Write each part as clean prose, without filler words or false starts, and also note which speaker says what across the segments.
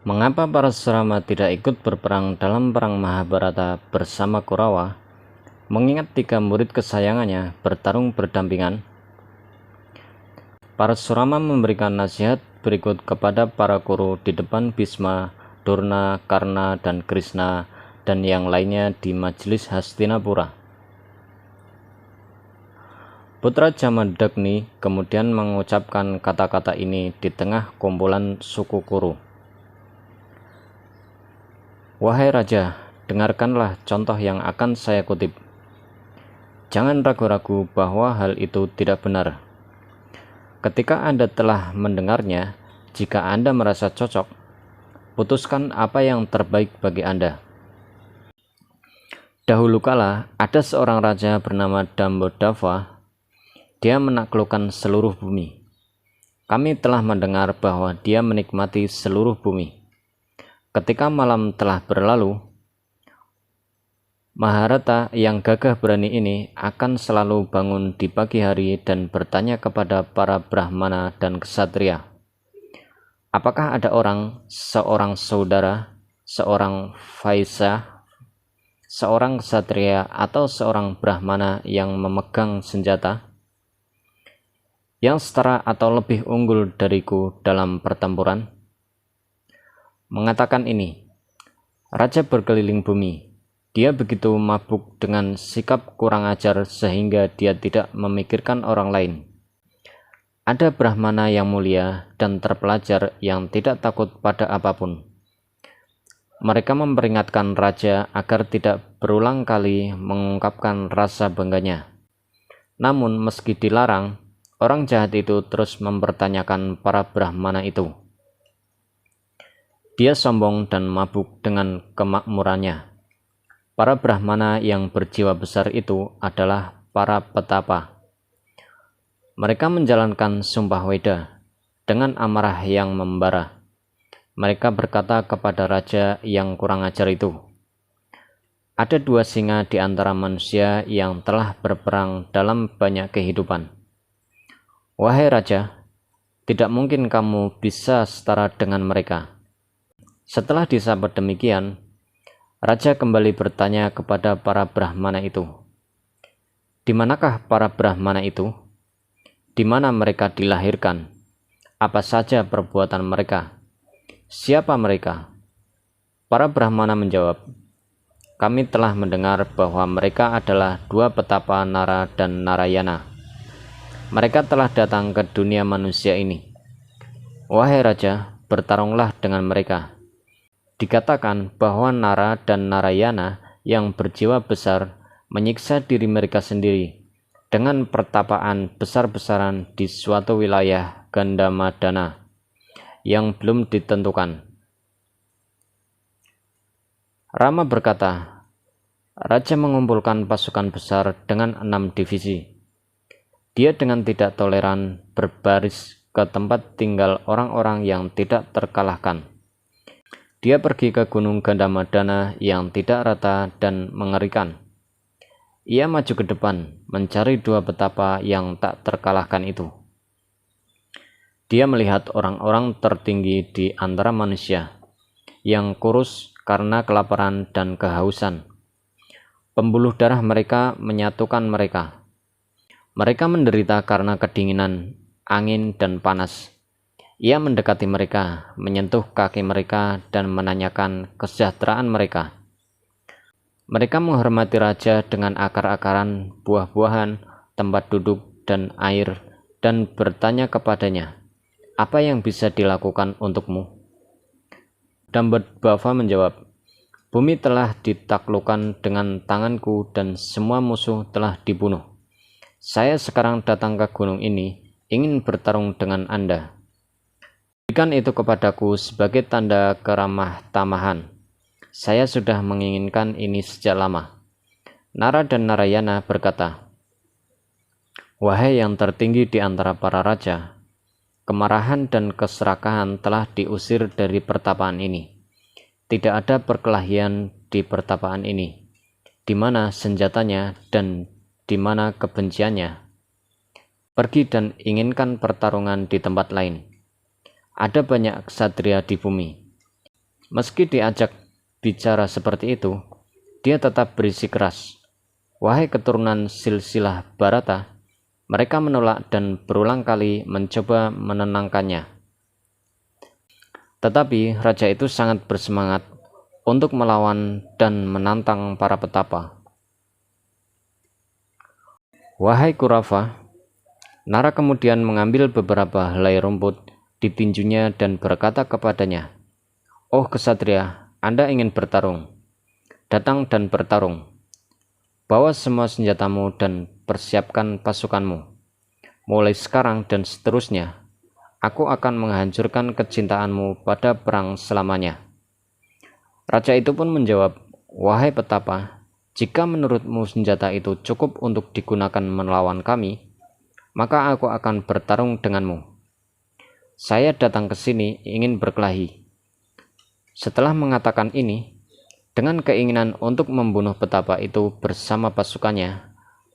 Speaker 1: Mengapa Parasurama tidak ikut berperang dalam perang Mahabharata bersama Kurawa, mengingat 3 murid kesayangannya bertarung berdampingan? Parasurama memberikan nasihat berikut kepada para Kuru di depan Bhisma, Durna, Karna, dan Krishna, dan yang lainnya di majelis Hastinapura. Putra Jamadagni kemudian mengucapkan kata-kata ini di tengah kumpulan suku Kuru. Wahai Raja, dengarkanlah contoh yang akan saya kutip. Jangan ragu-ragu bahwa hal itu tidak benar. Ketika Anda telah mendengarnya, jika Anda merasa cocok, putuskan apa yang terbaik bagi Anda. Dahulu kala, ada seorang raja bernama Dambodava. Dia menaklukkan seluruh bumi. Kami telah mendengar bahwa dia menikmati seluruh bumi. Ketika malam telah berlalu, Maharata yang gagah berani ini akan selalu bangun di pagi hari dan bertanya kepada para Brahmana dan Ksatria, apakah ada seorang saudara, seorang Vaisya, seorang Ksatria, atau seorang Brahmana yang memegang senjata, yang setara atau lebih unggul dariku dalam pertempuran? Mengatakan ini, Raja berkeliling bumi. Dia begitu mabuk dengan sikap kurang ajar sehingga dia tidak memikirkan orang lain. Ada Brahmana yang mulia dan terpelajar yang tidak takut pada apapun. Mereka memperingatkan Raja agar tidak berulang kali mengungkapkan rasa bangganya. Namun meski dilarang, orang jahat itu terus mempertanyakan para Brahmana itu. Dia sombong dan mabuk dengan kemakmurannya. Para Brahmana yang berjiwa besar itu adalah para petapa. Mereka menjalankan sumpah weda dengan amarah yang membara. Mereka berkata kepada raja yang kurang ajar itu, ada 2 singa di antara manusia yang telah berperang dalam banyak kehidupan. Wahai raja, tidak mungkin kamu bisa setara dengan mereka. Setelah disapa demikian, Raja kembali bertanya kepada para Brahmana itu, di manakah para Brahmana itu? Di mana mereka dilahirkan? Apa saja perbuatan mereka? Siapa mereka? Para Brahmana menjawab, kami telah mendengar bahwa mereka adalah 2 petapa Nara dan Narayana. Mereka telah datang ke dunia manusia ini. Wahai Raja, bertarunglah dengan mereka. Dikatakan bahwa Nara dan Narayana yang berjiwa besar menyiksa diri mereka sendiri dengan pertapaan besar-besaran di suatu wilayah Gandamadana yang belum ditentukan. Rama berkata, Raja mengumpulkan pasukan besar dengan 6 divisi. Dia dengan tidak toleran berbaris ke tempat tinggal orang-orang yang tidak terkalahkan. Dia pergi ke gunung Gandamadana yang tidak rata dan mengerikan. Ia maju ke depan, mencari 2 petapa yang tak terkalahkan itu. Dia melihat orang-orang tertinggi di antara manusia, yang kurus karena kelaparan dan kehausan. Pembuluh darah mereka menyatukan mereka. Mereka menderita karena kedinginan, angin, dan panas. Ia mendekati mereka, menyentuh kaki mereka, dan menanyakan kesejahteraan mereka. Mereka menghormati raja dengan akar-akaran, buah-buahan, tempat duduk, dan air, dan bertanya kepadanya, apa yang bisa dilakukan untukmu? Dambodava menjawab, bumi telah ditaklukkan dengan tanganku dan semua musuh telah dibunuh. Saya sekarang datang ke gunung ini, ingin bertarung dengan Anda. Berikan itu kepadaku sebagai tanda keramah tamahan. Saya sudah menginginkan ini sejak lama. Nara dan Narayana berkata, wahai yang tertinggi di antara para raja, kemarahan dan keserakahan telah diusir dari pertapaan ini. Tidak ada perkelahian di pertapaan ini. Di mana senjatanya dan di mana kebenciannya? Pergi dan inginkan pertarungan di tempat lain. Ada banyak ksatria di bumi. Meski diajak bicara seperti itu, dia tetap bersikeras. Wahai keturunan silsilah Bharata, mereka menolak dan berulang kali mencoba menenangkannya. Tetapi raja itu sangat bersemangat untuk melawan dan menantang para petapa. Wahai Kurawa, Nara kemudian mengambil beberapa helai rumput di tinjunya dan berkata kepadanya, "Oh kesatria, Anda ingin bertarung? Datang dan bertarung. Bawa semua senjatamu dan persiapkan pasukanmu. Mulai sekarang dan seterusnya, aku akan menghancurkan kecintaanmu pada perang selamanya." Raja itu pun menjawab, "Wahai petapa, jika menurutmu senjata itu cukup untuk digunakan melawan kami, maka aku akan bertarung denganmu. Saya datang ke sini ingin berkelahi." Setelah mengatakan ini, dengan keinginan untuk membunuh petapa itu bersama pasukannya,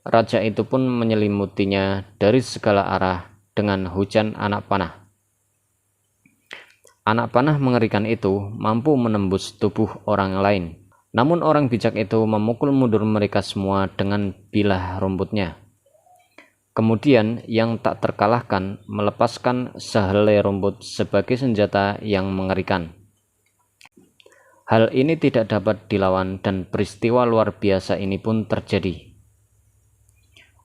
Speaker 1: raja itu pun menyelimutinya dari segala arah dengan hujan anak panah. Anak panah mengerikan itu mampu menembus tubuh orang lain. Namun orang bijak itu memukul mundur mereka semua dengan bilah rumputnya. Kemudian yang tak terkalahkan melepaskan sehelai rumput sebagai senjata yang mengerikan. Hal ini tidak dapat dilawan dan peristiwa luar biasa ini pun terjadi.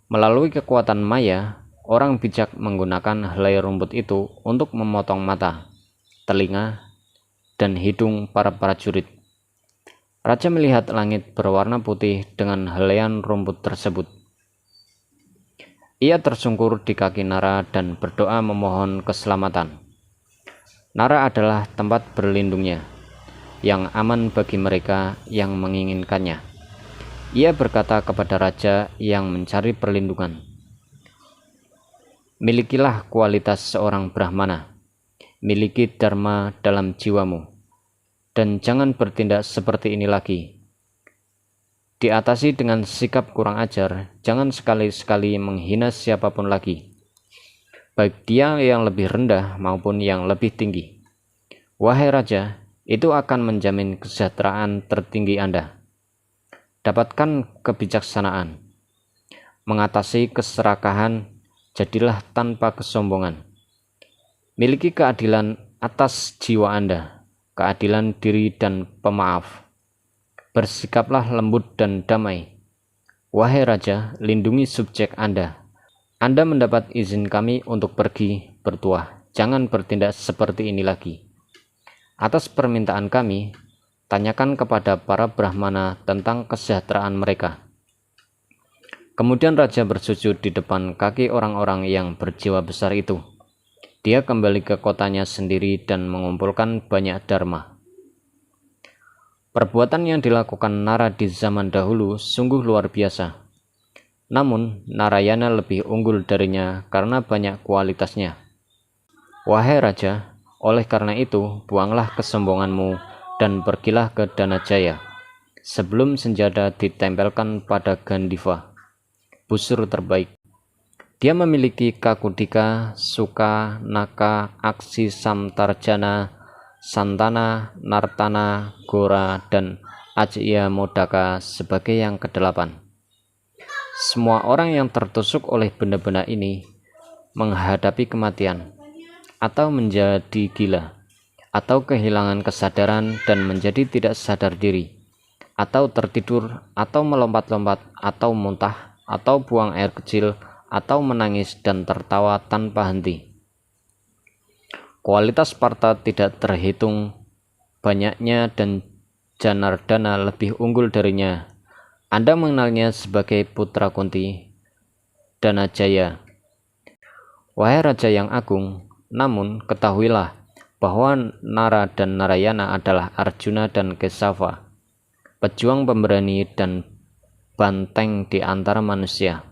Speaker 1: Melalui kekuatan maya, orang bijak menggunakan helai rumput itu untuk memotong mata, telinga, dan hidung para prajurit. Raja melihat langit berwarna putih dengan helaian rumput tersebut. Ia tersungkur di kaki Nara dan berdoa memohon keselamatan. Nara adalah tempat berlindungnya, yang aman bagi mereka yang menginginkannya. Ia berkata kepada raja yang mencari perlindungan, "Milikilah kualitas seorang Brahmana, miliki dharma dalam jiwamu, dan jangan bertindak seperti ini lagi. Diatasi dengan sikap kurang ajar, jangan sekali-sekali menghina siapapun lagi, baik dia yang lebih rendah maupun yang lebih tinggi. Wahai raja, itu akan menjamin kesejahteraan tertinggi Anda. Dapatkan kebijaksanaan, mengatasi keserakahan, jadilah tanpa kesombongan. Miliki keadilan atas jiwa Anda, keadilan diri dan pemaaf. Bersikaplah lembut dan damai. Wahai raja, lindungi subjek Anda. Anda mendapat izin kami untuk pergi bertuah. Jangan bertindak seperti ini lagi. Atas permintaan kami, tanyakan kepada para Brahmana tentang kesejahteraan mereka." Kemudian raja bersujud di depan kaki orang-orang yang berjiwa besar itu. Dia kembali ke kotanya sendiri dan mengumpulkan banyak dharma. Perbuatan yang dilakukan Nara di zaman dahulu sungguh luar biasa. Namun, Narayana lebih unggul darinya karena banyak kualitasnya. Wahai raja, oleh karena itu, buanglah kesombonganmu dan pergilah ke Danajaya, sebelum senjata ditempelkan pada Gandiva, busur terbaik. Dia memiliki Kakudika, Suka, Naka, Aksi, Samtarjana, Santana, Nartana, Gora, dan Ajya Modaka sebagai yang kedelapan. Semua orang yang tertusuk oleh benda-benda ini menghadapi kematian, atau menjadi gila, atau kehilangan kesadaran dan menjadi tidak sadar diri, atau tertidur, atau melompat-lompat, atau muntah, atau buang air kecil, atau menangis dan tertawa tanpa henti. Kualitas Partha tidak terhitung banyaknya dan Janardana lebih unggul darinya. Anda mengenalnya sebagai putra Kunti, Danajaya. Wahai raja yang agung, namun ketahuilah bahwa Nara dan Narayana adalah Arjuna dan Kesava, pejuang pemberani dan banteng di antara manusia.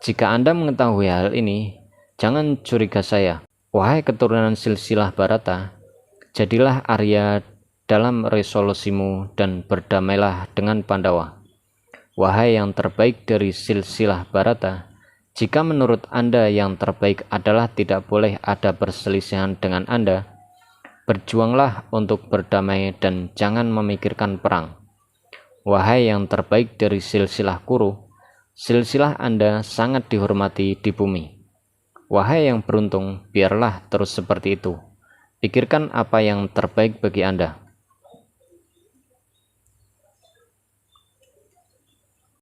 Speaker 1: Jika Anda mengetahui hal ini, jangan curiga saya. Wahai keturunan silsilah Bharata, jadilah Arya dalam resolusimu dan berdamailah dengan Pandawa. Wahai yang terbaik dari silsilah Bharata, jika menurut Anda yang terbaik adalah tidak boleh ada perselisihan dengan Anda, Berjuanglah untuk berdamai dan jangan memikirkan perang. Wahai yang terbaik dari silsilah Kuru, silsilah Anda sangat dihormati di bumi. Wahai yang beruntung, biarlah terus seperti itu. Pikirkan apa yang terbaik bagi Anda.